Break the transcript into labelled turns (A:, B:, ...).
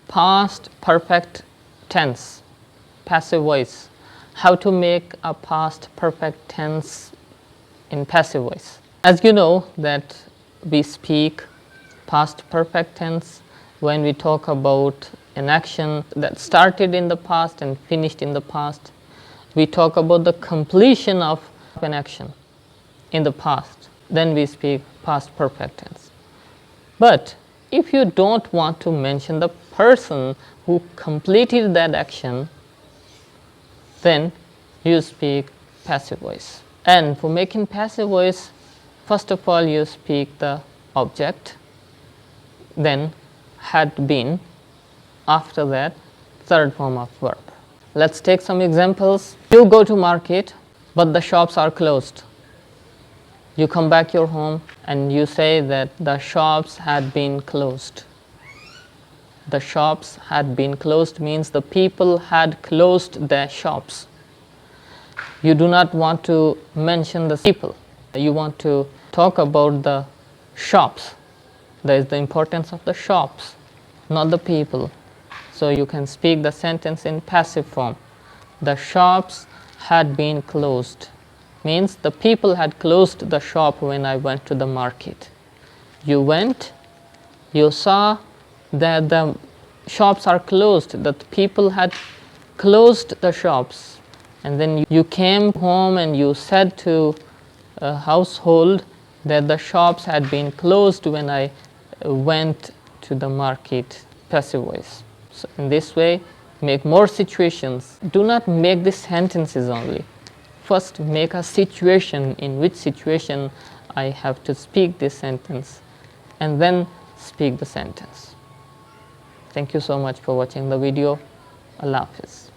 A: Past perfect tense, passive voice. How to make a past perfect tense in passive voice. As you know that we speak past perfect tense when we talk about an action that started in the past and finished in the past. We talk about the completion of an action in the past. Then we speak past perfect tense. But if you don't want to mention the person who completed that action, then you speak passive voice. And for making passive voice, first of all you speak the object, then had been, after that third form of verb. Let's take some examples. You go to market, but the shops are closed. You come back your home and you say that the shops had been closed. The shops had been closed means the people had closed their shops. You do not want to mention the people. You want to talk about the shops. There is the importance of the shops, not the people. So you can speak the sentence in passive form. The shops had been closed means the people had closed the shop when I went to the market. You went, you saw that the shops are closed, that people had closed the shops, and then you came home and you said to a household that the shops had been closed when I went to the market. Passive voice. So in this way, make more situations. Do not make the sentences only. First make a situation, in which situation I have to speak this sentence, and then speak the sentence. Thank you so much for watching the video. Allah Hafiz.